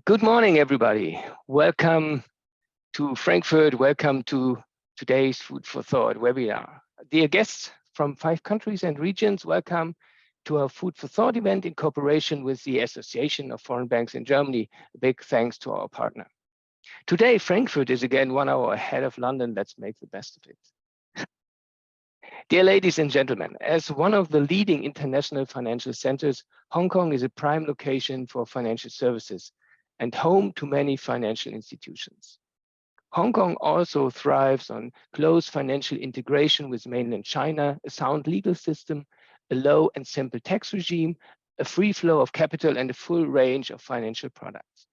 Good morning, everybody. Welcome to Frankfurt. Welcome to today's Food for Thought webinar. Dear guests from 5 countries and regions, welcome to our Food for Thought event in cooperation with the Association of Foreign Banks in Germany. A big thanks to our partner. Today, Frankfurt is again 1 hour ahead of London. Let's make the best of it. Dear ladies and gentlemen, as one of the leading international financial centers, Hong Kong is a prime location for financial services and home to many financial institutions. Hong Kong also thrives on close financial integration with mainland China, a sound legal system, a low and simple tax regime, a free flow of capital, and a full range of financial products.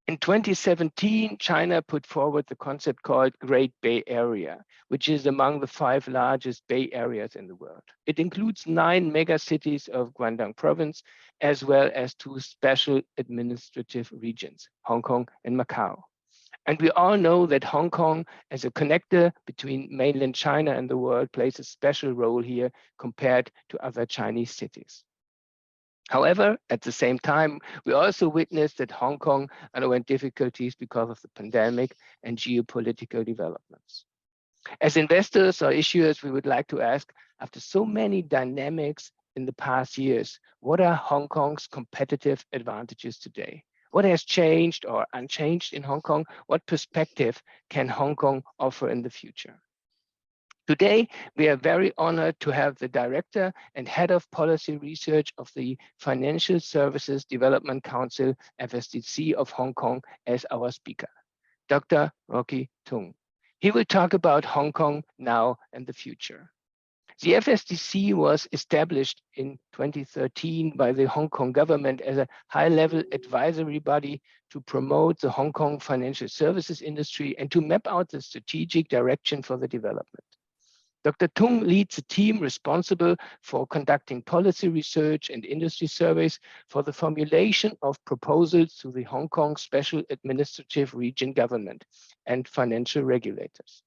In 2017, China put forward the concept called Great Bay Area, which is among the 5 largest Bay Areas in the world. It includes 9 megacities of Guangdong province, as well as 2 special administrative regions, Hong Kong and Macau. And we all know that Hong Kong, as a connector between mainland China and the world, plays a special role here compared to other Chinese cities. However, at the same time, we also witnessed that Hong Kong underwent difficulties because of the pandemic and geopolitical developments. As investors or issuers, we would like to ask, after so many dynamics in the past years, what are Hong Kong's competitive advantages today? What has changed or unchanged in Hong Kong? What perspective can Hong Kong offer in the future? Today, we are very honored to have the Director and Head of Policy Research of the Financial Services Development Council, FSDC of Hong Kong, as our speaker, Dr. Rocky Tung. He will talk about Hong Kong now and the future. The FSDC was established in 2013 by the Hong Kong government as a high-level advisory body to promote the Hong Kong financial services industry and to map out the strategic direction for the development. Dr. Tung leads a team responsible for conducting policy research and industry surveys for the formulation of proposals to the Hong Kong Special Administrative Region government and financial regulators.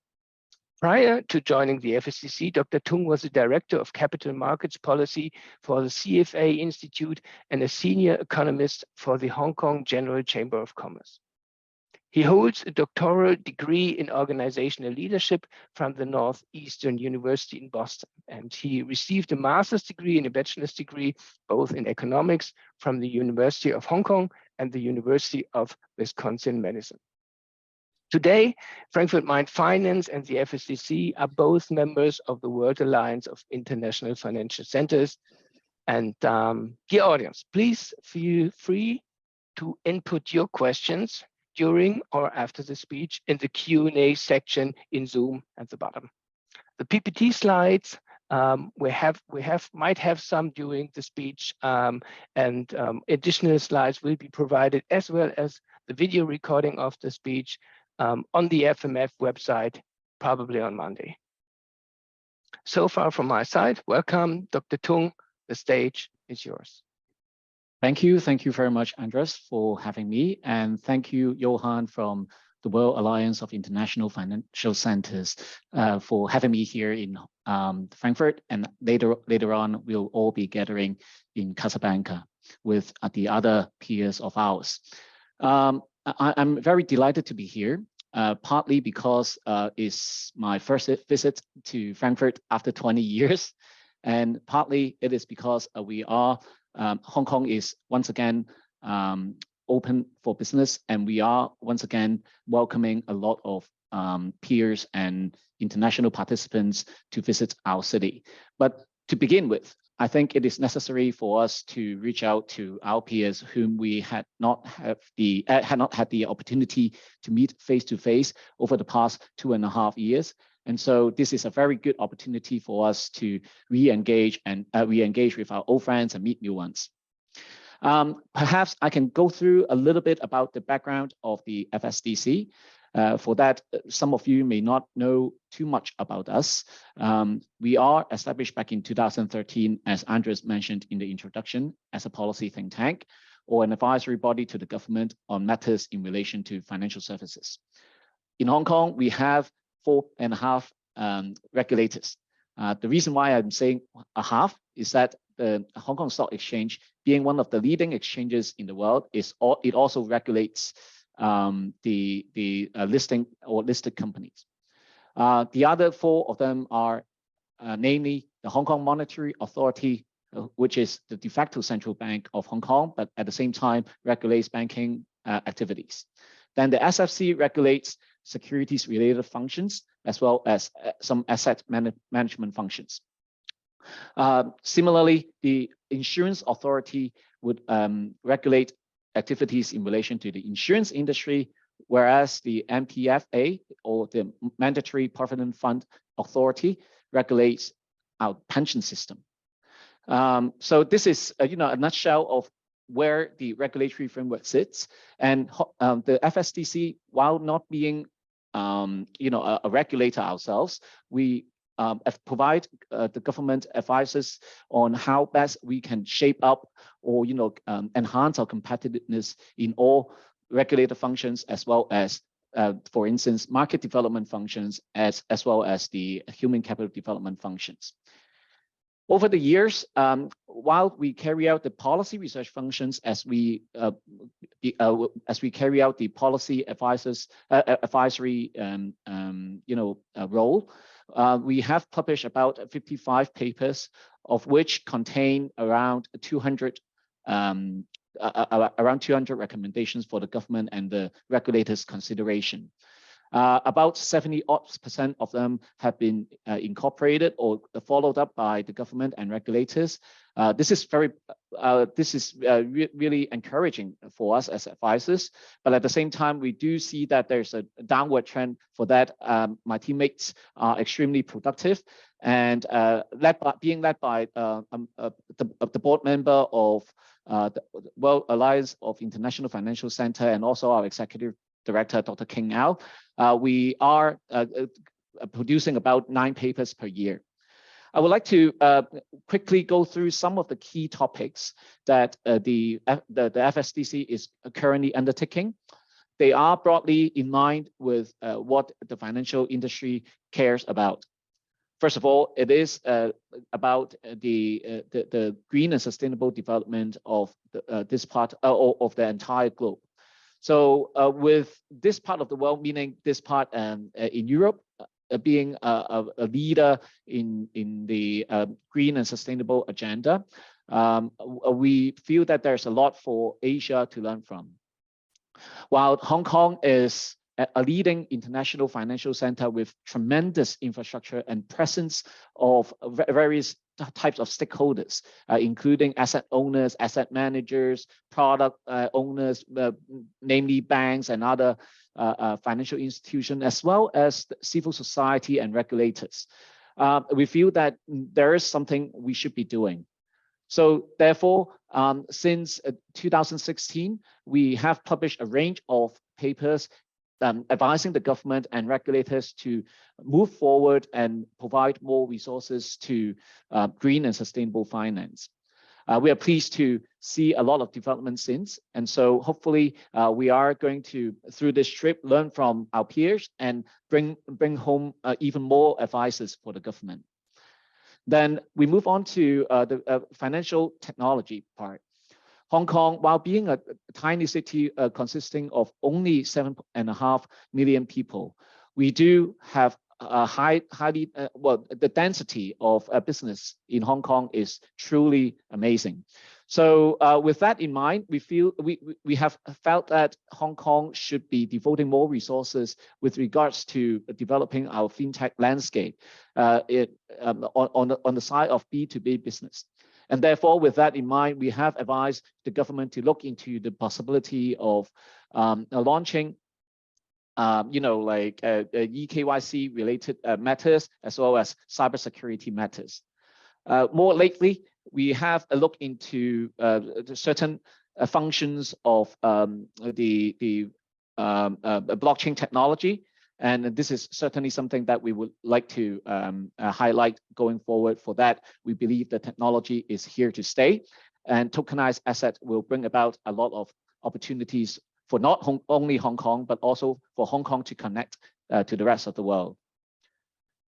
Prior to joining the FSCC, Dr. Tung was the Director of Capital Markets Policy for the CFA Institute and a senior economist for the Hong Kong General Chamber of Commerce. He holds a doctoral degree in organizational leadership from the Northeastern University in Boston, and he received a master's degree and a bachelor's degree, both in economics from the University of Hong Kong and the University of Wisconsin-Madison. Today, Frankfurt Main Finance and the FSDC are both members of the World Alliance of International Financial Centers. And dear audience, please feel free to input your questions during or after the speech in the Q&A section in Zoom at the bottom. The PPT slides, might have some during the speech, and additional slides will be provided, as well as the video recording of the speech on the FMF website, probably on Monday. So far from my side, welcome, Dr. Tung. The stage is yours. Thank you very much, Andres, for having me. And thank you, Johan from the World Alliance of International Financial Centers for having me here in Frankfurt. And later on, we'll all be gathering in Casablanca with the other peers of ours. I'm very delighted to be here, partly because it's my first visit to Frankfurt after 20 years. And partly it is because Hong Kong is once again open for business, and we are once again welcoming a lot of peers and international participants to visit our city. But to begin with, I think it is necessary for us to reach out to our peers whom we had not had the opportunity to meet face to face over the past 2.5 years. And so this is a very good opportunity for us to re-engage with our old friends and meet new ones. Perhaps I can go through a little bit about the background of the FSDC. For that, some of you may not know too much about us. We are established back in 2013, as Andres mentioned in the introduction, as a policy think tank or an advisory body to the government on matters in relation to financial services. In Hong Kong, we have 4.5 regulators. The reason why I'm saying a half is that the Hong Kong Stock Exchange, being one of the leading exchanges in the world, it also regulates the listing or listed companies. The other 4 of them are namely the Hong Kong Monetary Authority, which is the de facto central bank of Hong Kong, but at the same time regulates banking activities. Then the SFC regulates securities-related functions, as well as some asset management functions. Similarly, the Insurance Authority would regulate activities in relation to the insurance industry, whereas the MPFA, or the Mandatory Provident Fund Authority, regulates our pension system. So this is a nutshell of where the regulatory framework sits. And the FSDC, while not being a regulator ourselves, we provide the government advices on how best we can shape up or enhance our competitiveness in all regulated functions, as well as for instance, market development functions, as well as the human capital development functions. Over the years, while we carry out the policy research functions as we carry out the policy advisory role, we have published about 55 papers, of which contain around 200 recommendations for the government and the regulators' consideration. About 70% of them have been incorporated or followed up by the government and regulators. This is really encouraging for us as advisors, but at the same time, we do see that there's a downward trend for that. My teammates are extremely productive, and being led by the board member of the World Alliance of International Financial Center, and also our executive director, Dr. King Au, we are producing about 9 papers per year. I would like to quickly go through some of the key topics that the FSDC is currently undertaking. They are broadly in line with what the financial industry cares about. First of all, it is about the green and sustainable development of this part of the entire globe. So with this part of the world, meaning this part in Europe, being a leader in the green and sustainable agenda, we feel that there's a lot for Asia to learn from. While Hong Kong is a leading international financial center with tremendous infrastructure and presence of various types of stakeholders, including asset owners, asset managers, product owners, namely banks and other financial institutions, as well as civil society and regulators. We feel that there is something we should be doing. So therefore, since 2016, we have published a range of papers advising the government and regulators to move forward and provide more resources to green and sustainable finance. We are pleased to see a lot of development since, and so hopefully we are going to, through this trip, learn from our peers and bring home even more advices for the government. Then we move on to the financial technology part. Hong Kong, while being a tiny city consisting of only 7.5 million people, we do have the density of business in Hong Kong is truly amazing. So with that in mind, we have felt that Hong Kong should be devoting more resources with regards to developing our fintech landscape on the side of B2B business. And therefore, with that in mind, we have advised the government to look into the possibility of launching, EKYC related matters, as well as cybersecurity matters. More lately, we have a look into certain functions of the blockchain technology. And this is certainly something that we would like to highlight going forward. For that, we believe the technology is here to stay, and tokenized asset will bring about a lot of opportunities for not only Hong Kong, but also for Hong Kong to connect to the rest of the world.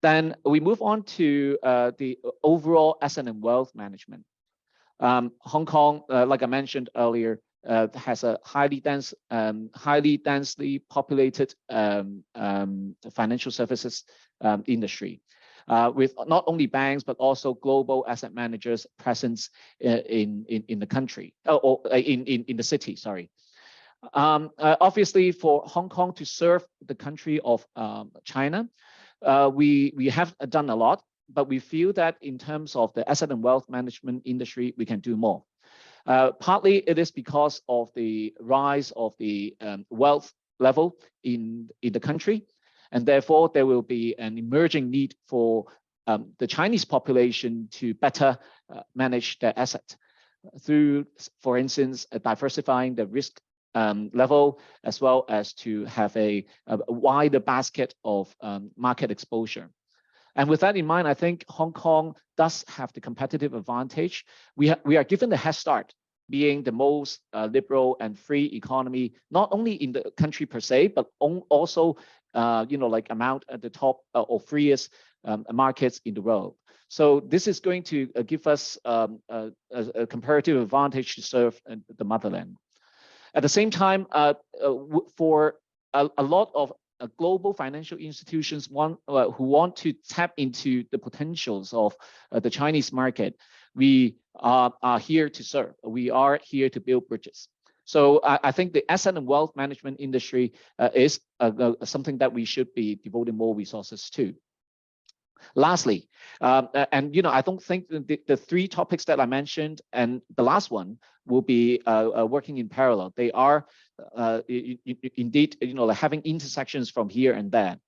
Then we move on to the overall asset and wealth management. Hong Kong, like I mentioned earlier, has a highly densely populated financial services industry, with not only banks but also global asset managers presence in the country, or in the city. Sorry. Obviously, for Hong Kong to serve the country of China, we have done a lot, but we feel that in terms of the asset and wealth management industry, we can do more. Partly it is because of the rise of the wealth level in the country, and therefore there will be an emerging need for the Chinese population to better manage their assets through, for instance, diversifying the risk level, as well as to have a wider basket of market exposure. And with that in mind, I think Hong Kong does have the competitive advantage. We are given the head start, being the most liberal and free economy, not only in the country per se, but also, like amount at the top or freest markets in the world. So this is going to give us a comparative advantage to serve the motherland. At the same time, for a lot of global financial institutions who want to tap into the potentials of the Chinese market, we are here to serve. We are here to build bridges. So I think the asset and wealth management industry is something that we should be devoting more resources to. Lastly, I don't think the three topics that I mentioned and the last one will be working in parallel. They are indeed, having intersections from here and there.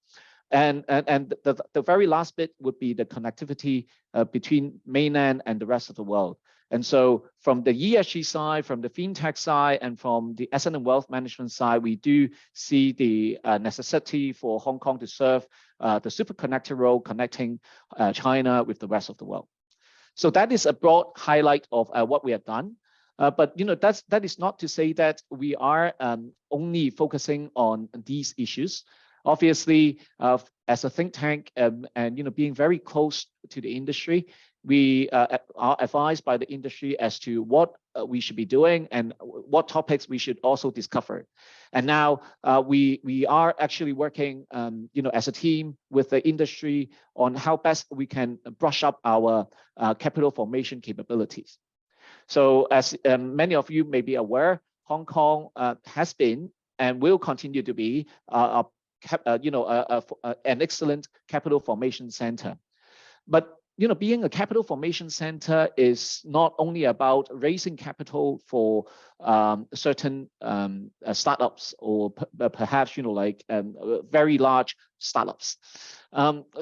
And the very last bit would be the connectivity between mainland and the rest of the world. And so from the ESG side, from the fintech side, and from the asset and wealth management side, we do see the necessity for Hong Kong to serve the super connector role, connecting China with the rest of the world. So that is a broad highlight of what we have done. But that is not to say that we are only focusing on these issues. Obviously, as a think tank and being very close to the industry, we are advised by the industry as to what we should be doing and what topics we should also discover. And now we are actually working, as a team with the industry on how best we can brush up our capital formation capabilities. So as many of you may be aware, Hong Kong has been and will continue to be an excellent capital formation center. But being a capital formation center is not only about raising capital for certain startups or perhaps very large startups.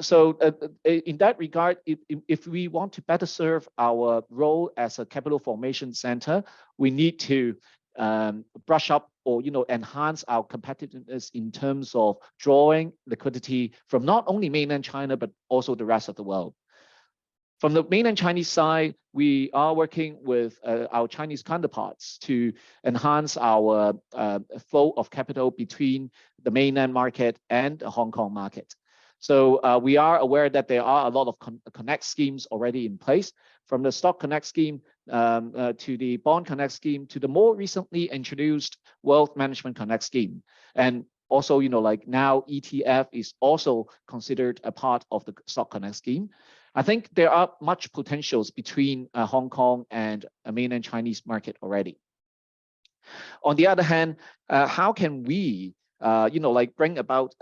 So in that regard, if we want to better serve our role as a capital formation center, we need to brush up or enhance our competitiveness in terms of drawing liquidity from not only mainland China but also the rest of the world. From the mainland Chinese side, we are working with our Chinese counterparts to enhance our flow of capital between the mainland market and the Hong Kong market. So we are aware that there are a lot of Connect schemes already in place, from the Stock Connect scheme to the Bond Connect scheme to the more recently introduced Wealth Management Connect scheme. And also, now ETF is also considered a part of the Stock Connect scheme. I think there are much potentials between Hong Kong and a mainland Chinese market already. On the other hand, how can we, bring about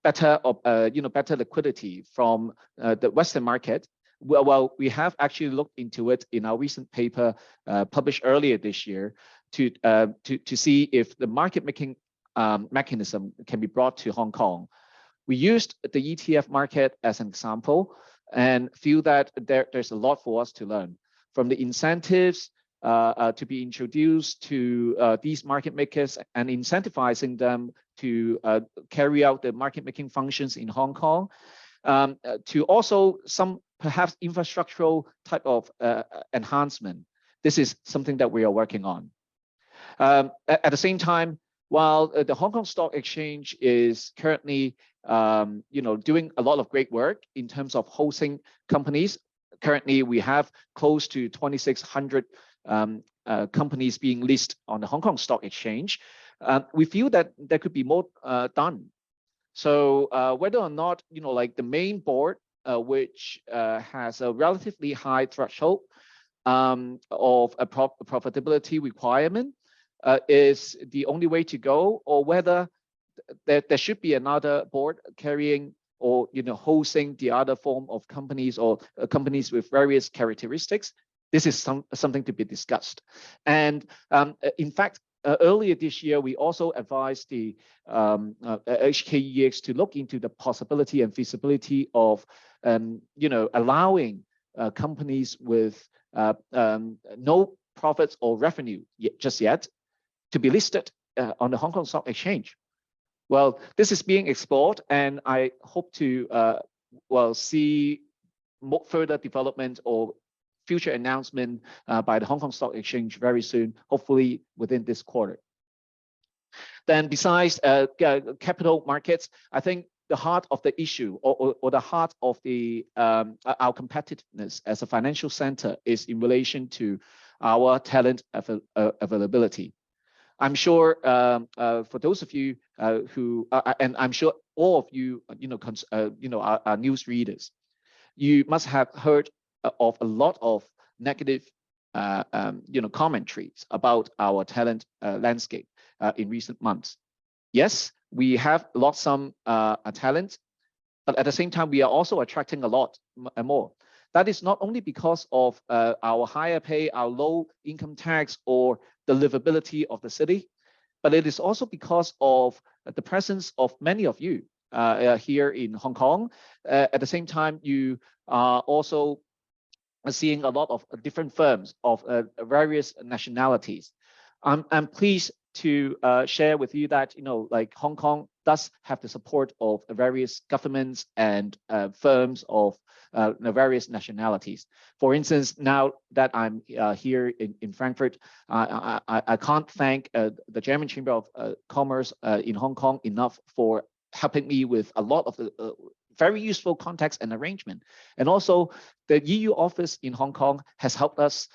better liquidity from the Western market? Well, we have actually looked into it in our recent paper published earlier this year to see if the market making mechanism can be brought to Hong Kong. We used the ETF market as an example and feel that there's a lot for us to learn, from the incentives to be introduced to these market makers and incentivizing them to carry out the market making functions in Hong Kong, to also some perhaps infrastructural type of enhancement. This is something that we are working on. At the same time, while the Hong Kong Stock Exchange is currently doing a lot of great work in terms of hosting companies, currently we have close to 2,600 companies being listed on the Hong Kong Stock Exchange. We feel that there could be more done. So whether or not, like the main board, which has a relatively high threshold of a profitability requirement, is the only way to go, or whether there should be another board carrying or hosting the other form of companies or companies with various characteristics. This is something to be discussed. And in fact, earlier this year, we also advised the HKEX to look into the possibility and feasibility of allowing companies with no profits or revenue just yet to be listed on the Hong Kong Stock Exchange. Well, this is being explored, and I hope to see more further development or future announcement by the Hong Kong Stock Exchange very soon, hopefully within this quarter. Then besides capital markets, I think the heart of the issue or the heart of the our competitiveness as a financial center is in relation to our talent availability. I'm sure for those of you who, and I'm sure all of you, are news readers, you must have heard of a lot of negative, commentaries about our talent landscape in recent months. Yes, we have lost some talent, but at the same time, we are also attracting a lot more. That is not only because of our higher pay, our low income tax, or the livability of the city, but it is also because of the presence of many of you here in Hong Kong. At the same time, you are also seeing a lot of different firms of various nationalities. I'm pleased to share with you that, like Hong Kong does have the support of various governments and firms of various nationalities. For instance, now that I'm here in Frankfurt, I can't thank the German Chamber of Commerce in Hong Kong enough for helping me with a lot of the very useful contacts and arrangement. And also the EU office in Hong Kong has helped us,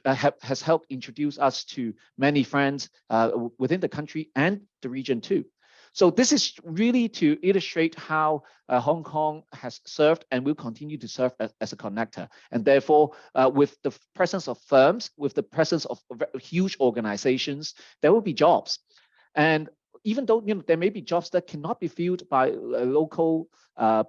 has helped introduce us to many friends within the country and the region too. So this is really to illustrate how Hong Kong has served and will continue to serve as a connector. And therefore, with the presence of firms, with the presence of huge organizations, there will be jobs. And even though there may be jobs that cannot be filled by local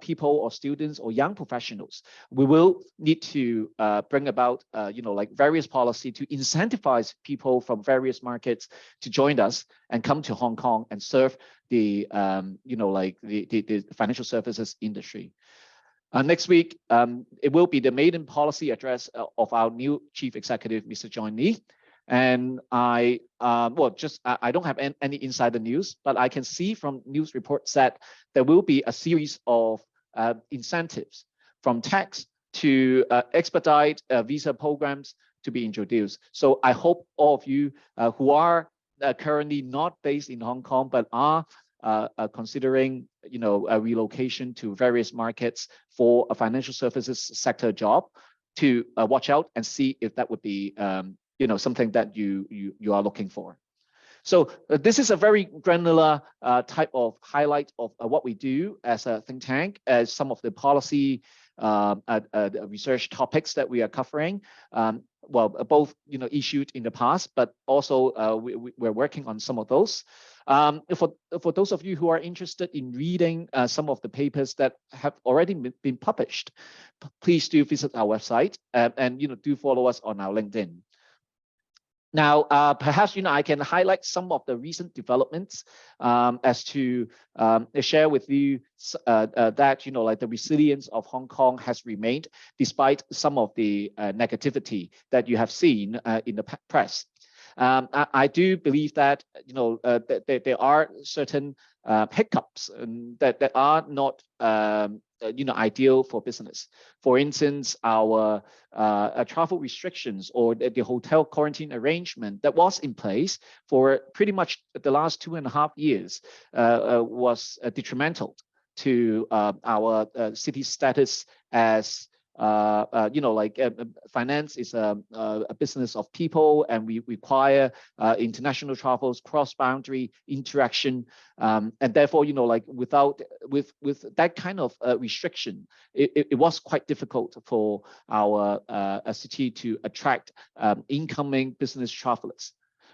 people or students or young professionals, we will need to bring about like various policy to incentivize people from various markets to join us and come to Hong Kong and serve the the financial services industry. Next week, it will be the maiden policy address of our new chief executive, Mr. John Lee. And I don't have any insider news, but I can see from news reports that there will be a series of incentives from tax to expedite visa programs to be introduced. So I hope all of you who are currently not based in Hong Kong but are considering a relocation to various markets for a financial services sector job to watch out and see if that would be something that you are looking for. So this is a very granular type of highlight of what we do as a think tank, as some of the policy research topics that we are covering. Both issued in the past, but also we're working on some of those. For those of you who are interested in reading some of the papers that have already been published, please do visit our website and do follow us on our LinkedIn. Now, perhaps I can highlight some of the recent developments as to share with you that like the resilience of Hong Kong has remained despite some of the negativity that you have seen in the press. I do believe that there are certain hiccups that are not ideal for business. For instance, our travel restrictions or the hotel quarantine arrangement that was in place for pretty much the last 2.5 years was detrimental to our city status as finance is a business of people, and we require international travels, cross-boundary interaction, and therefore, with that kind of restriction, it was quite difficult for our city to attract incoming business travelers.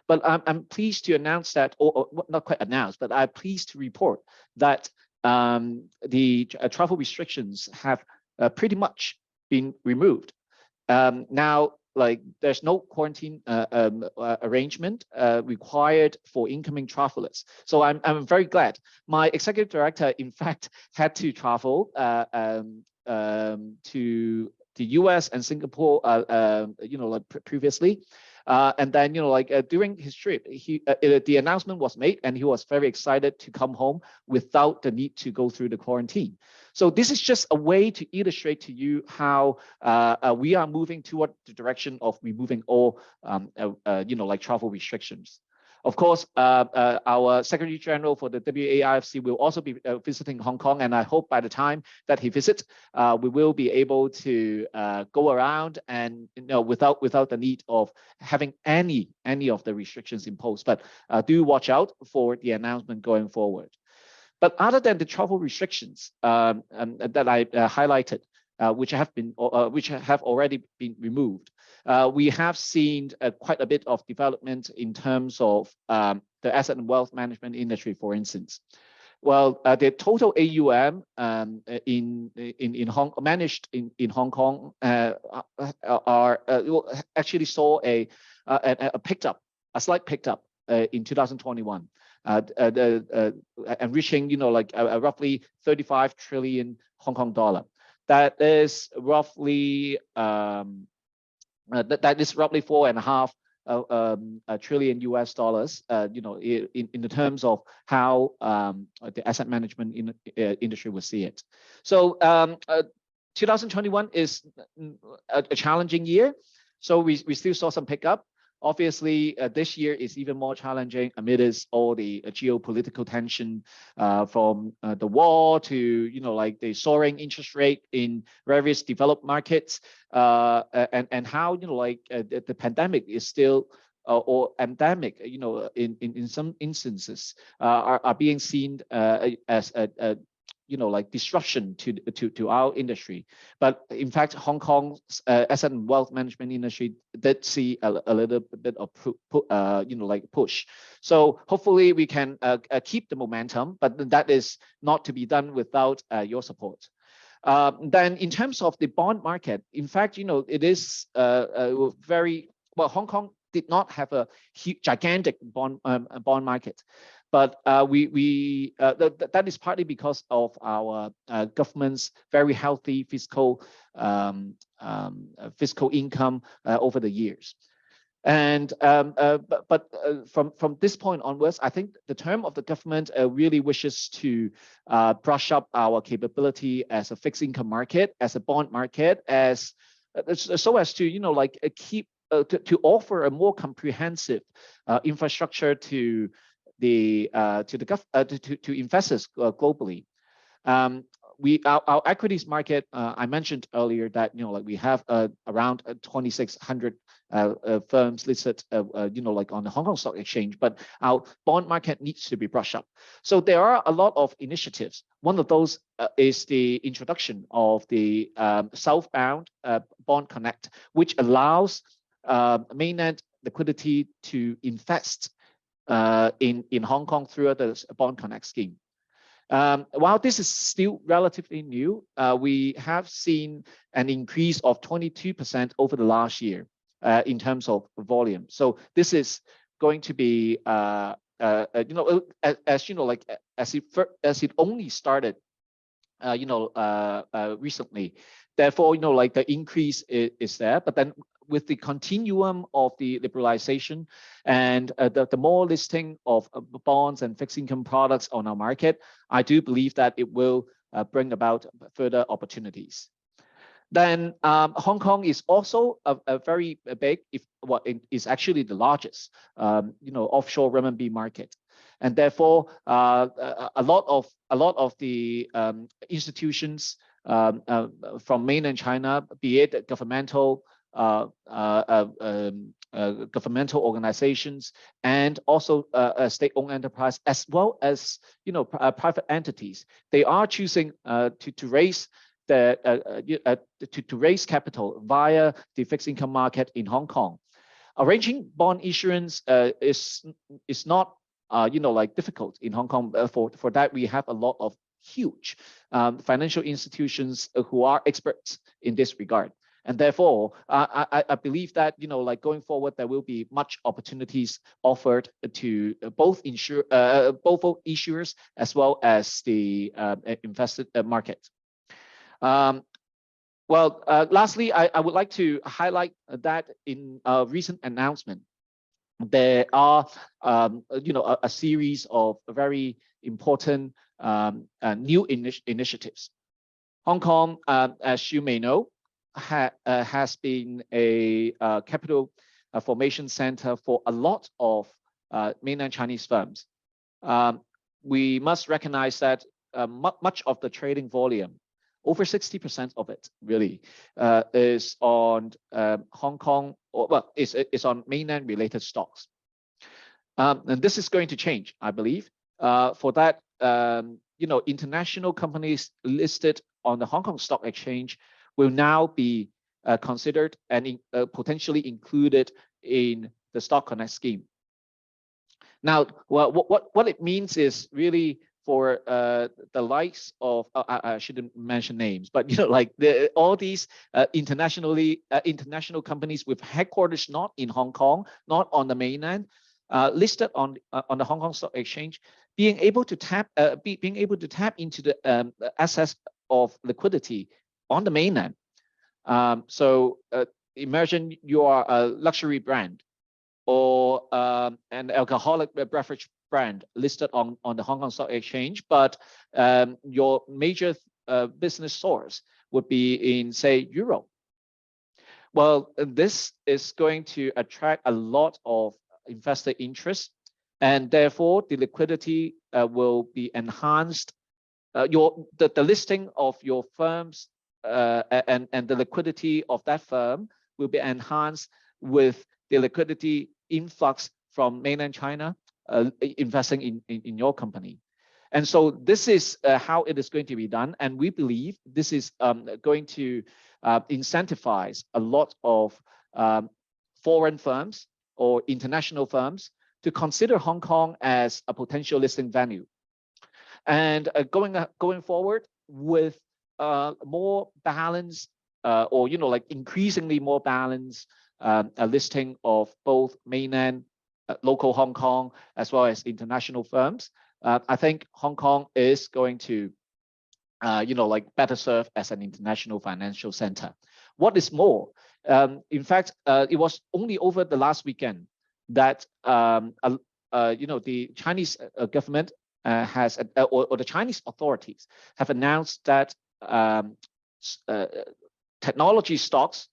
But I'm pleased to announce that, or not quite announce, but I'm pleased to report that the travel restrictions have pretty much been removed. Now, there's no quarantine arrangement required for incoming travelers. So I'm very glad. My executive director, in fact, had to travel to the US and Singapore, previously. And then, during his trip, the announcement was made, and he was very excited to come home without the need to go through the quarantine. So this is just a way to illustrate to you how we are moving toward the direction of removing all, travel restrictions. Of course, our Secretary General for the WAIFC will also be visiting Hong Kong, and I hope by the time that he visits, we will be able to go around and without the need of having any of the restrictions imposed. But do watch out for the announcement going forward. But other than the travel restrictions that I highlighted, which have already been removed, we have seen quite a bit of development in terms of the asset and wealth management industry, for instance. Well, the total AUM managed in Hong Kong actually saw a slight pickup in 2021, and reaching roughly 35 trillion Hong Kong dollar. That is roughly that is roughly $4.5 trillion US dollars. In the terms of how the asset management industry will see it. So 2021 is a challenging year. So we still saw some pickup. Obviously, this year is even more challenging amidst all the geopolitical tension, from the war to the soaring interest rate in various developed markets, and how the pandemic is still or endemic, in some instances are being seen as a disruption to our industry. But in fact, Hong Kong's asset and wealth management industry did see a little bit of push. So hopefully we can keep the momentum, but that is not to be done without your support. Then in terms of the bond market, in fact, it is very well. Hong Kong did not have a gigantic bond market. But that is partly because of our government's very healthy fiscal income over the years. And but from this point onwards, I think the term of the government really wishes to brush up our capability as a fixed income market, as a bond market, so as to keep to offer a more comprehensive infrastructure to investors globally. Our equities market, I mentioned earlier that we have around 2,600 firms listed on the Hong Kong Stock Exchange, but our bond market needs to be brushed up. So there are a lot of initiatives. One of those is the introduction of the southbound Bond Connect, which allows mainland liquidity to invest in Hong Kong through the Bond Connect scheme. While this is still relatively new, we have seen an increase of 22% over the last year in terms of volume. So this is going to be, as it only started, recently. Therefore, the increase is there, but then with the continuum of the liberalization and the more listing of bonds and fixed income products on our market, I do believe that it will bring about further opportunities. Then Hong Kong is also a very big, is actually the largest, offshore renminbi market, and therefore a lot of the institutions from mainland China, be it governmental governmental organizations and also state-owned enterprise, as well as private entities. They are choosing to raise to raise capital via the fixed income market in Hong Kong. Arranging bond issuance is not difficult in Hong Kong. For that, we have a lot of huge financial institutions who are experts in this regard. And therefore, I believe that going forward, there will be much opportunities offered to both issuers as well as the invested market. Lastly, I would like to highlight that in a recent announcement, there are a series of very important new initiatives. Hong Kong, as you may know, has been a capital formation center for a lot of mainland Chinese firms. We must recognize that much of the trading volume, over 60% of it really, is on Hong Kong, is on mainland related stocks. And this is going to change, I believe. For that, international companies listed on the Hong Kong Stock Exchange will now be considered and potentially included in the Stock Connect scheme. Now, what it means is really for the likes of I shouldn't mention names, but all these international companies with headquarters not in Hong Kong, not on the mainland, listed on the Hong Kong Stock Exchange, being able to tap into the access of liquidity on the mainland. So imagine you are a luxury brand or an alcoholic beverage brand listed on the Hong Kong Stock Exchange, but your major business source would be in, say, Europe. Well, this is going to attract a lot of investor interest, and therefore the liquidity will be enhanced. The listing of your firms and the liquidity of that firm will be enhanced with the liquidity influx from mainland China investing in your company. And so this is how it is going to be done. And we believe this is going to incentivize a lot of foreign firms or international firms to consider Hong Kong as a potential listing venue. And going forward with more balanced or increasingly more balanced a listing of both mainland, local Hong Kong, as well as international firms, I think Hong Kong is going to better serve as an international financial center. What is more, in fact, it was only over the last weekend that the Chinese government has, or the Chinese authorities have announced that technology stocks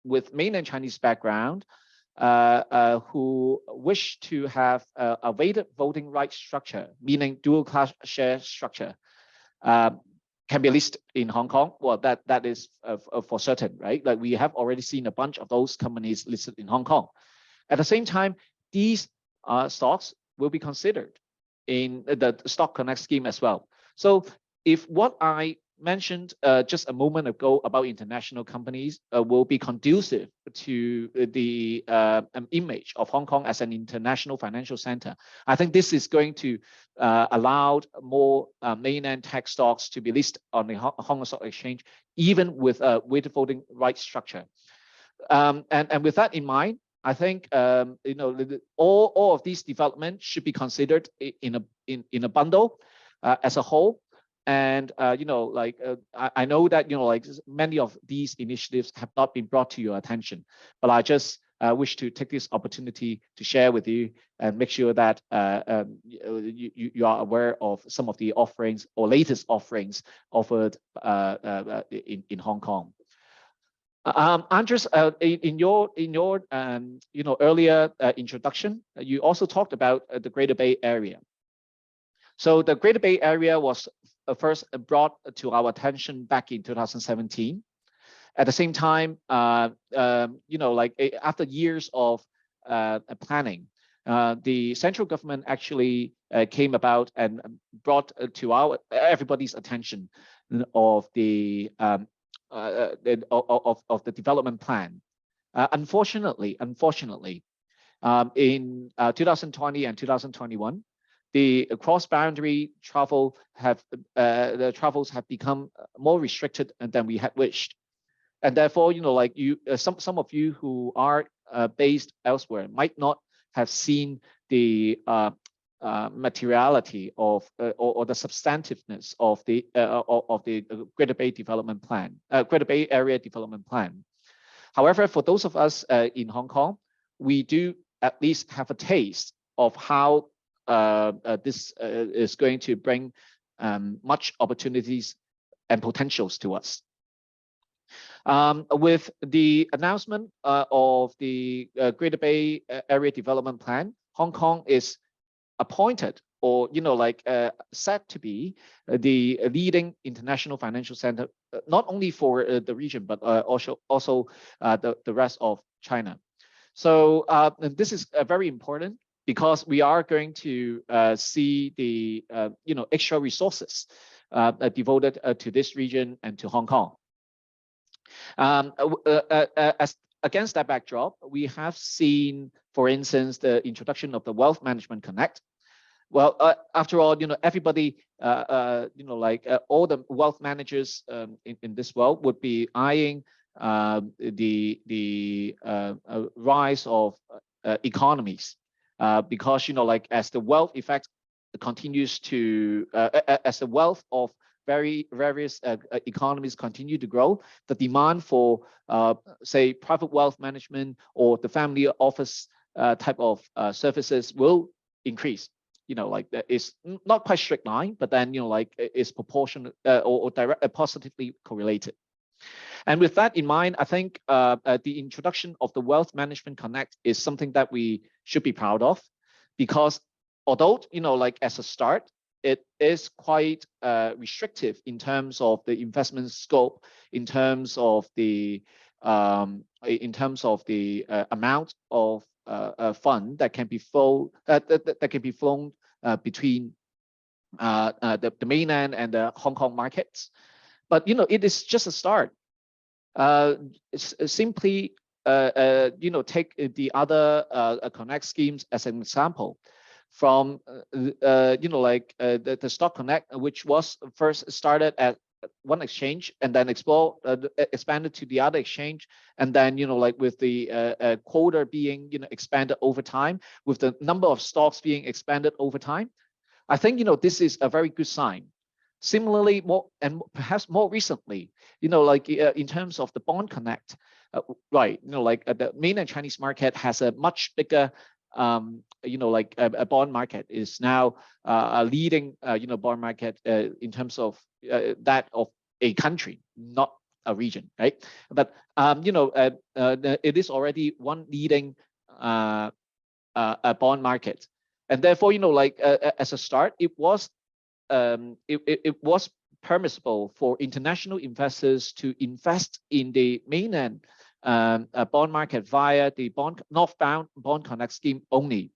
with mainland Chinese background who wish to have a weighted voting rights structure, meaning dual class share structure, can be listed in Hong Kong. Well, that is for certain, right? Like we have already seen a bunch of those companies listed in Hong Kong. At the same time, these stocks will be considered in the Stock Connect scheme as well. So if what I mentioned just a moment ago about international companies will be conducive to the image of Hong Kong as an international financial center, I think this is going to allow more mainland tech stocks to be listed on the Hong Kong Stock Exchange, even with a weighted voting rights structure. And with that in mind, I think all of these developments should be considered in a bundle as a whole. And I know that many of these initiatives have not been brought to your attention, but I just wish to take this opportunity to share with you and make sure that you are aware of some of the offerings or latest offerings offered in Hong Kong. Andres, in your earlier introduction, you also talked about the Greater Bay Area. So the Greater Bay Area was first brought to our attention back in 2017. At the same time, after years of planning, the central government actually came about and brought to everybody's attention of the development plan. Unfortunately, in 2020 and 2021, the cross-boundary the travels have become more restricted than we had wished. And therefore, some of you who are based elsewhere might not have seen the materiality of or the substantiveness of the Greater Bay Development Plan, Greater Bay Area Development Plan. However, for those of us in Hong Kong, we do at least have a taste of how this is going to bring much opportunities and potentials to us. With the announcement of the Greater Bay Area Development Plan, Hong Kong is appointed or set to be the leading international financial center, not only for the region but also the rest of China. So this is very important because we are going to see the extra resources devoted to this region and to Hong Kong. Against that backdrop, we have seen, for instance, the introduction of the Wealth Management Connect. Well, after all, everybody, all the wealth managers in this world would be eyeing the rise of economies because, as the wealth effect continues to, as the wealth of various economies continue to grow, the demand for, say, private wealth management or the family office type of services will increase. It's not quite strict line, but then it's proportionate or positively correlated. And with that in mind, I think the introduction of the Wealth Management Connect is something that we should be proud of, because although as a start, it is quite restrictive in terms of the investment scope, in terms of the amount of fund that can be flown between the mainland and the Hong Kong markets. But it is just a start. Simply take the other Connect schemes as an example. From the Stock Connect, which was first started at one exchange and then expanded to the other exchange, and then with the quota being expanded over time, with the number of stocks being expanded over time, I think this is a very good sign. Similarly, perhaps more recently, in terms of the Bond Connect, the mainland Chinese market has a much bigger a bond market, is now a leading bond market in terms of that of a country, not a region, right? But it is already one leading a bond market, and therefore as a start, it was permissible for international investors to invest in the mainland bond market via the northbound Bond Connect scheme only.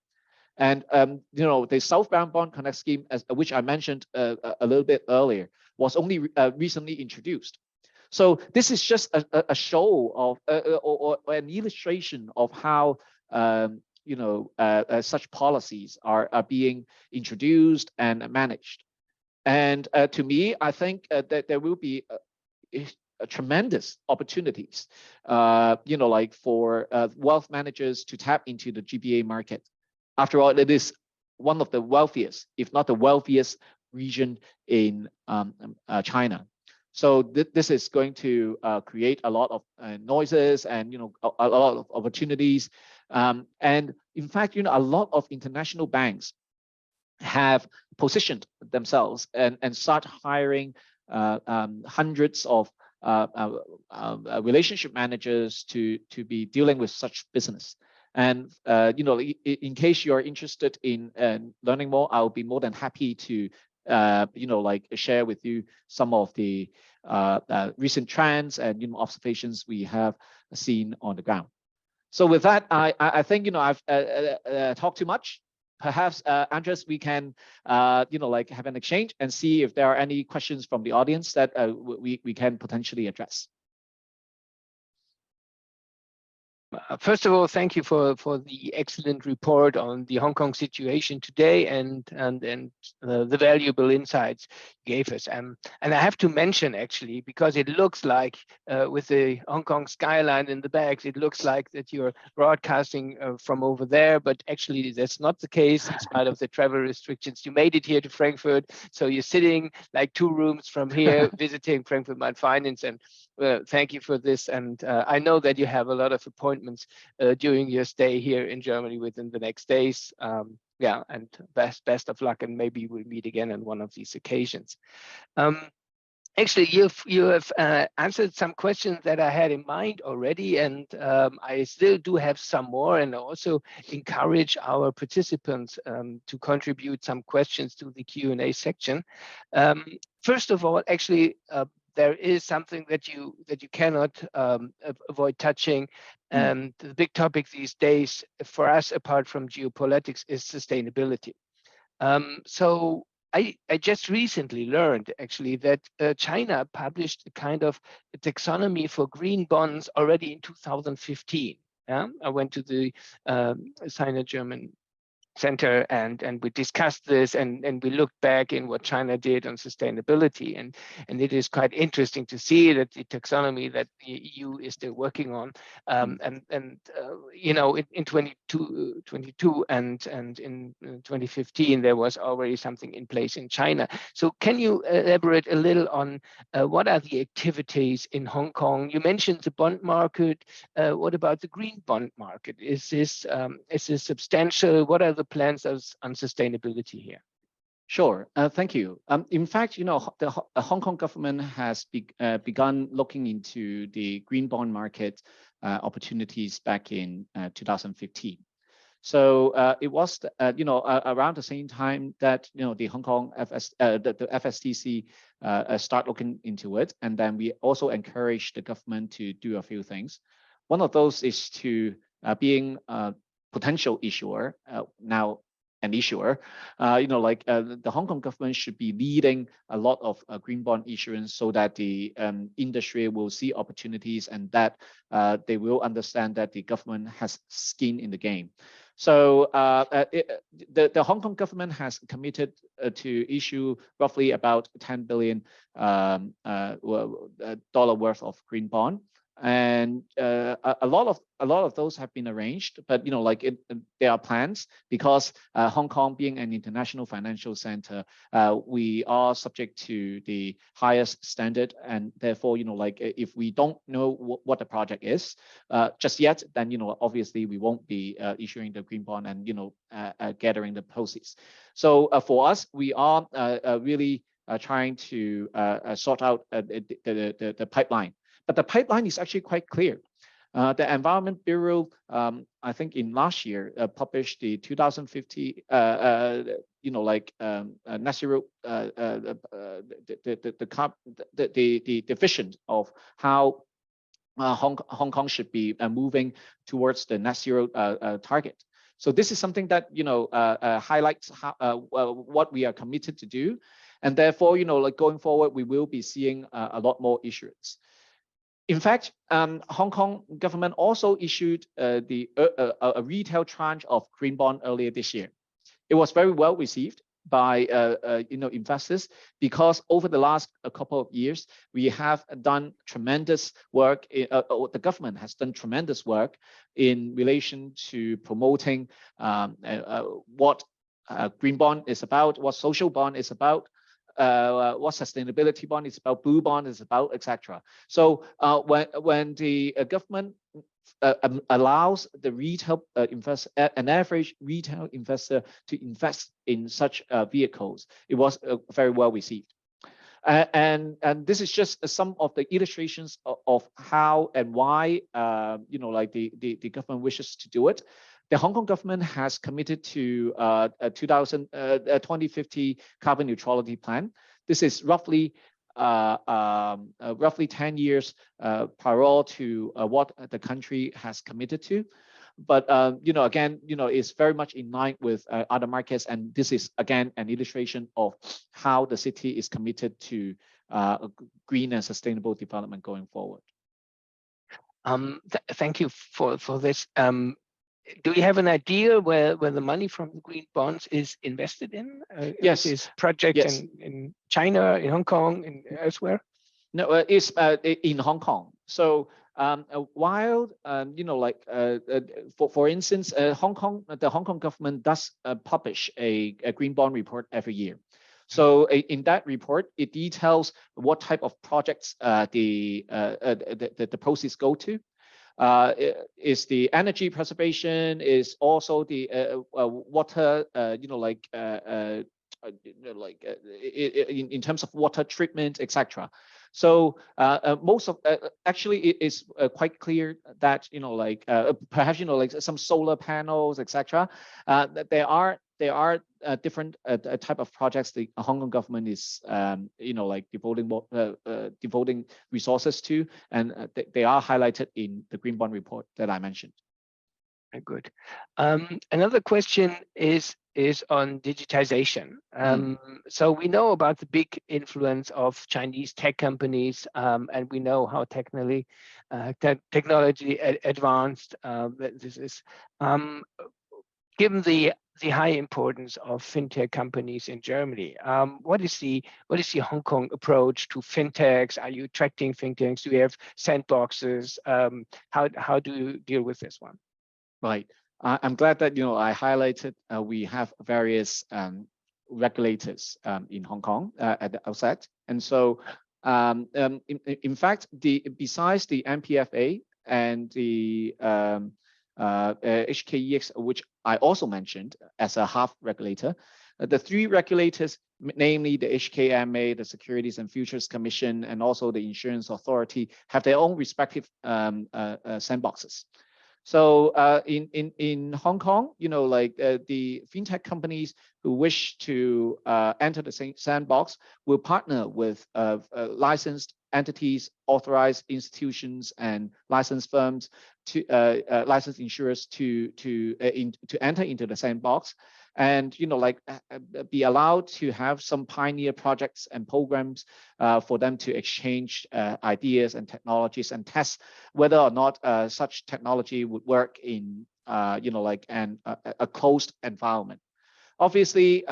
And the southbound Bond Connect scheme, which I mentioned a little bit earlier, was only recently introduced. So this is just a show of or an illustration of how such policies are being introduced and managed. And to me, I think that there will be tremendous opportunities, for wealth managers to tap into the GBA market. After all, it is one of the wealthiest, if not the wealthiest region in China. So this is going to create a lot of noises and a lot of opportunities. And in fact, a lot of international banks have positioned themselves and start hiring hundreds of relationship managers to be dealing with such business. And in case you are interested in learning more, I'll be more than happy to share with you some of the recent trends and observations we have seen on the ground. So with that, I think I've talked too much. Perhaps Andres, we can have an exchange and see if there are any questions from the audience that we can potentially address. First of all, thank you for the excellent report on the Hong Kong situation today and the valuable insights you gave us. And I have to mention, actually, because it looks like with the Hong Kong skyline in the back, it looks like that you're broadcasting from over there, but actually that's not the case in spite of the travel restrictions. You made it here to Frankfurt, so you're sitting like 2 rooms from here visiting Frankfurt Main Finance, and thank you for this. And I know that you have a lot of appointments during your stay here in Germany within the next days. Yeah, and best of luck, and maybe we'll meet again on one of these occasions. Actually, you have answered some questions that I had in mind already, and I still do have some more, and I also encourage our participants to contribute some questions to the Q&A section. First of all, actually, there is something that you cannot avoid touching. And the big topic these days for us, apart from geopolitics, is sustainability. So I just recently learned, actually, that China published a kind of a taxonomy for green bonds already in 2015. Yeah? I went to the Sino-German Center and we discussed this and we looked back in what China did on sustainability, and it is quite interesting to see that the taxonomy that the EU is still working on in 2022 and in 2015 there was already something in place in China. So can you elaborate a little on what are the activities in Hong Kong? You mentioned the bond market. What about the green bond market? Is this substantial? What are the plans on sustainability here? Sure, thank you. In fact, the Hong Kong government has begun looking into the green bond market opportunities back in 2015. So it was, around the same time that the Hong Kong the FSTC start looking into it, and then we also encouraged the government to do a few things. One of those is to being a potential issuer, now an issuer, the Hong Kong government should be leading a lot of green bond issuance so that the industry will see opportunities and that they will understand that the government has skin in the game. So the Hong Kong government has committed to issue roughly about $10 billion worth of green bond. And a lot of those have been arranged, but there are plans because Hong Kong being an international financial center, we are subject to the highest standard, and therefore if we don't know what the project is just yet, then obviously we won't be issuing the green bond and gathering the proceeds. So for us, we are really trying to sort out the pipeline. But the pipeline is actually quite clear. The Environment Bureau, I think in last year, published the 2050, net zero, the vision of how Hong Kong should be moving towards the net zero target. So this is something that highlights how, what we are committed to do, and therefore going forward, we will be seeing a lot more issuance. In fact, Hong Kong government also issued a retail tranche of green bond earlier this year. It was very well received by investors because over the last couple of years, we have done tremendous work. The government has done tremendous work in relation to promoting what green bond is about, what social bond is about, what sustainability bond is about, blue bond is about, etc. So when the government allows the retail investor, an average retail investor, to invest in such vehicles, it was very well received. And this is just some of the illustrations of how and why the government wishes to do it. The Hong Kong government has committed to 2050 carbon neutrality plan. This is roughly 10 years prior to what the country has committed to. But again, it's very much in line with other markets, and this is again an illustration of how the city is committed to green and sustainable development going forward. Thank you for this. Do you have an idea where the money from the green bonds is invested in? Yes. Is project Yes. in China, in Hong Kong, and elsewhere? No, it's in Hong Kong. So while for instance, the Hong Kong government does publish a green bond report every year. So in that report, it details what type of projects the proceeds go to. Is the energy preservation, is also the water, in terms of water treatment, etc. So most of actually it is quite clear that perhaps some solar panels, etc. There are different type of projects the Hong Kong government is devoting resources to, and they are highlighted in the green bond report that I mentioned. Very good. Another question is on digitization. So we know about the big influence of Chinese tech companies, and we know how technology advanced this is. Given the high importance of fintech companies in Germany, what is the Hong Kong approach to fintechs? Are you attracting fintechs? Do you have sandboxes? How do you deal with this one? Right. I'm glad that I highlighted we have various regulators in Hong Kong at the outset, and so in fact, besides the MPFA and the HKEX, which I also mentioned as a half regulator, the three regulators, namely the HKMA, the Securities and Futures Commission, and also the Insurance Authority, have their own respective sandboxes. So in Hong Kong, the fintech companies who wish to enter the same sandbox will partner with licensed entities, authorized institutions, and licensed firms, to licensed insurers to enter into the sandbox, and be allowed to have some pioneer projects and programs for them to exchange ideas and technologies and test whether or not such technology would work in a closed environment. Obviously,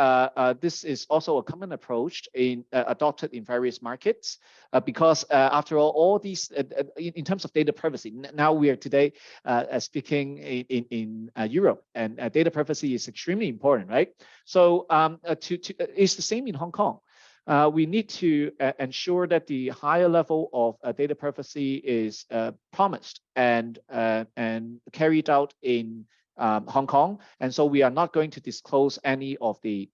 this is also a common approach adopted in various markets because after all these, in terms of data privacy, now we are today speaking in Europe, and data privacy is extremely important, right? So it's the same in Hong Kong. We need to ensure that the higher level of data privacy is promised and carried out in Hong Kong, and so we are not going to disclose any of the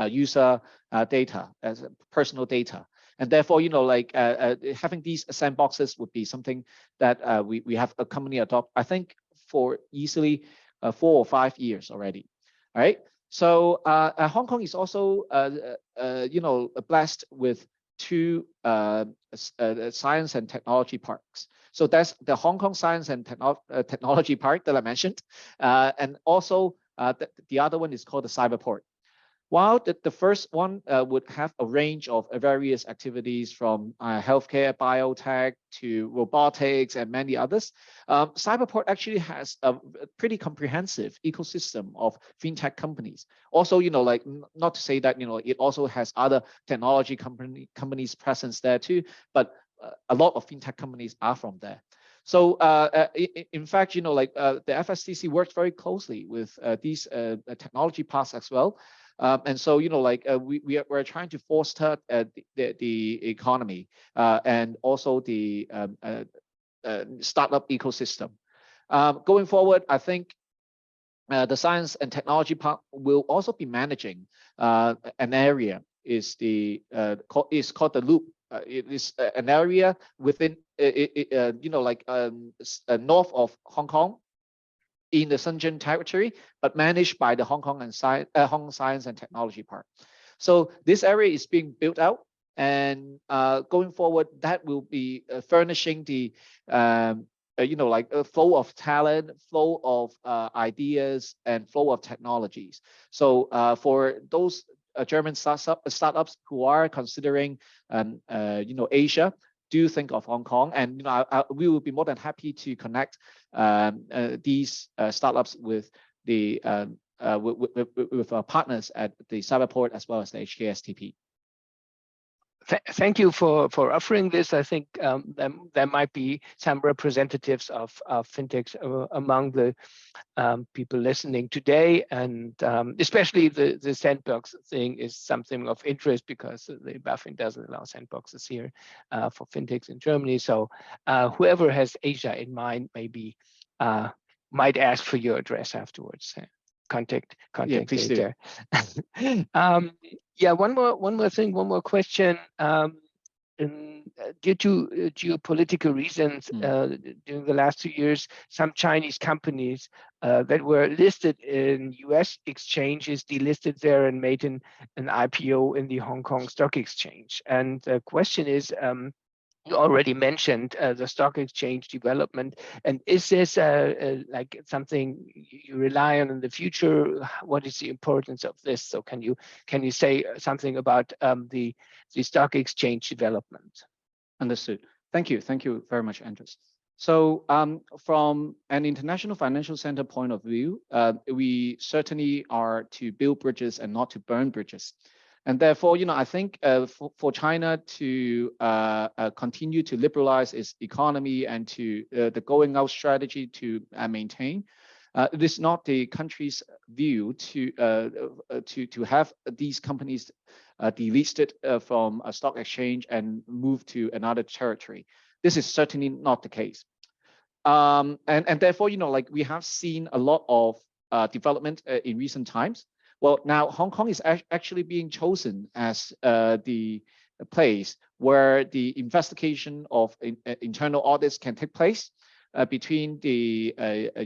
user data as personal data, and therefore having these sandboxes would be something that we have a company adopt, I think, for easily 4 or 5 years already. All right. So Hong Kong is also blessed with 2 science and technology parks. So that's the Hong Kong Science and Technology Park that I mentioned, and also the other one is called the Cyberport. While the first one would have a range of various activities from healthcare, biotech to robotics and many others, Cyberport actually has a pretty comprehensive ecosystem of fintech companies. Also, not to say that it also has other technology companies presence there too, but a lot of fintech companies are from there. So in fact, the FSCC works very closely with these technology parks as well. And so, we're trying to foster the economy and also the startup ecosystem. Going forward, I think the Science and Technology Park will also be managing an area is called the Loop. It is an area within north of Hong Kong in the Shenzhen territory, but managed by the Hong Kong Science and Technology Park. So this area is being built out, and going forward, that will be furnishing the flow of talent, flow of ideas, and flow of technologies. So for those German startups who are considering Asia, do think of Hong Kong, and we will be more than happy to connect these startups with the with our partners at the Cyberport as well as the HKSTP. Thank you for offering this. I think there might be some representatives of fintechs among the people listening today, and especially the sandbox thing is something of interest because the BaFin doesn't allow sandboxes here for fintechs in Germany. So whoever has Asia in mind maybe might ask for your address afterwards. Contact Yeah, please later. do. Yeah, one more question. Due to geopolitical reasons, during the last 2 years, some Chinese companies that were listed in US exchanges delisted there and made an IPO in the Hong Kong Stock Exchange. And the question is, you already mentioned the stock exchange development, and is this like something you rely on in the future? What is the importance of this? So can you say something about the stock exchange development? Understood. Thank you very much, Andres. So from an international financial center point of view, we certainly are to build bridges and not to burn bridges. And therefore, I think for China to continue to liberalize its economy and to the going out strategy to maintain, it is not the country's view to have these companies delisted from a stock exchange and move to another territory. This is certainly not the case. And therefore, we have seen a lot of development in recent times. Well, now Hong Kong is actually being chosen as the place where the investigation of internal audits can take place between the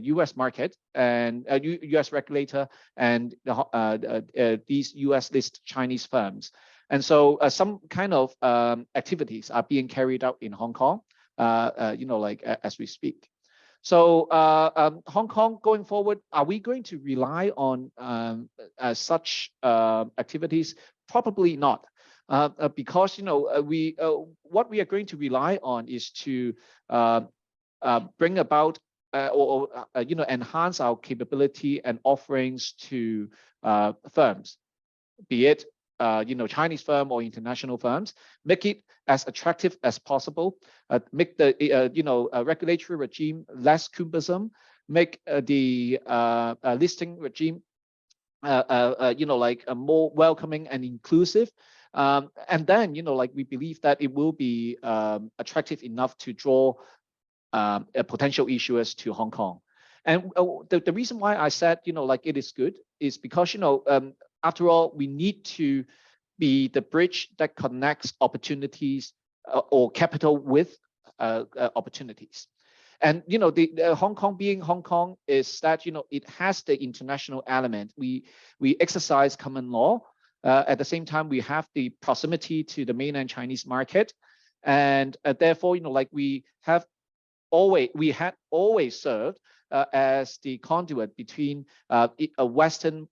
U.S. market and U.S. regulator and these U.S.-listed Chinese firms. And so some kind of activities are being carried out in Hong Kong, as we speak. So Hong Kong going forward, are we going to rely on such activities? Probably not, because what we are going to rely on is to bring about or enhance our capability and offerings to firms, be it Chinese firm or international firms, make it as attractive as possible, make the regulatory regime less cumbersome, make the listing regime more welcoming and inclusive, and then we believe that it will be attractive enough to draw potential issuers to Hong Kong. And the reason why I said it is good is because after all, we need to be the bridge that connects opportunities or capital with opportunities. And the Hong Kong being Hong Kong is that it has the international element. We exercise common law. At the same time, we have the proximity to the mainland Chinese market, and therefore we had always served as the conduit between a Western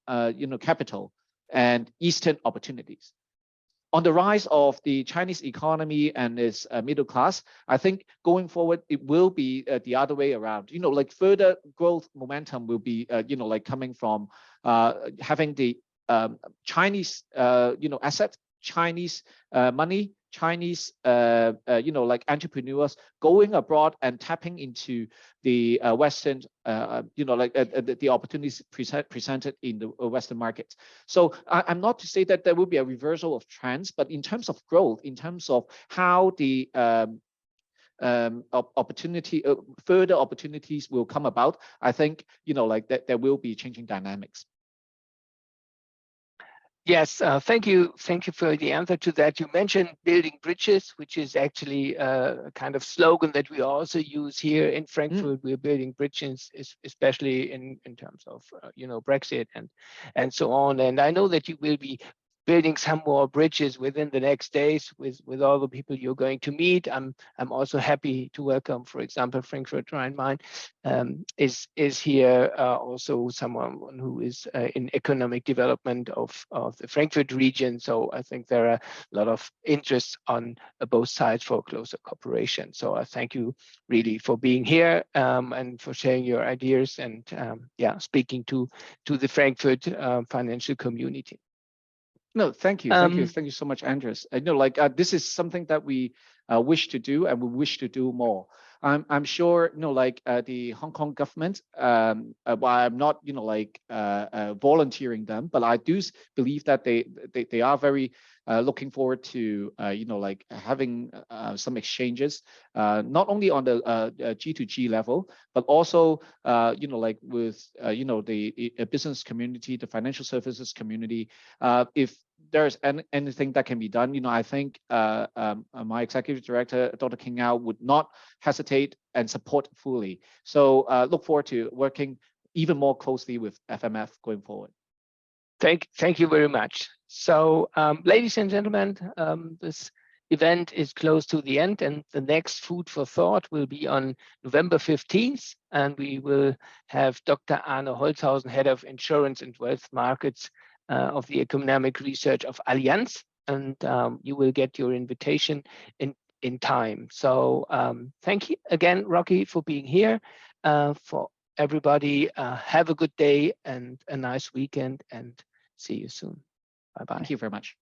capital and Eastern opportunities. On the rise of the Chinese economy and its middle class, I think going forward it will be the other way around. Further growth momentum will be coming from having the Chinese asset, Chinese money, Chinese entrepreneurs going abroad and tapping into the Western the opportunities presented in the Western market. So I'm not to say that there will be a reversal of trends, but in terms of growth, in terms of how the further opportunities will come about, I think that there will be changing dynamics. Yes, thank you. Thank you for the answer to that. You mentioned building bridges, which is actually a kind of slogan that we also use here in Frankfurt. We're building bridges, especially in terms of Brexit and so on. And I know that you will be building some more bridges within the next days with all the people you're going to meet. I'm also happy to welcome, for example, Frankfurt Main is here also someone who is in economic development of the Frankfurt region. So I think there are a lot of interests on both sides for closer cooperation. So I thank you really for being here and for sharing your ideas and speaking to the Frankfurt financial community. No, thank you. Thank you so much, Andres. I know, this is something that we wish to do, and we wish to do more. I'm sure, the Hong Kong government, while I'm not, volunteering them, but I do believe that they are very looking forward to, having some exchanges, not only on the G2G level, but also, with, the business community, the financial services community. If there's anything that can be done, I think my executive director, Dr. King Ao, would not hesitate and support fully. So look forward to working even more closely with FMF going forward. Thank you very much. So ladies and gentlemen, this event is close to the end, and the next Food for Thought will be on November 15th, and we will have Dr. Arne Holzhausen, Head of Insurance and Wealth Markets of the Economic Research of Allianz, and you will get your invitation in time. So thank you again, Rocky, for being here. For everybody, have a good day and a nice weekend, and see you soon. Bye-bye. Thank you very much.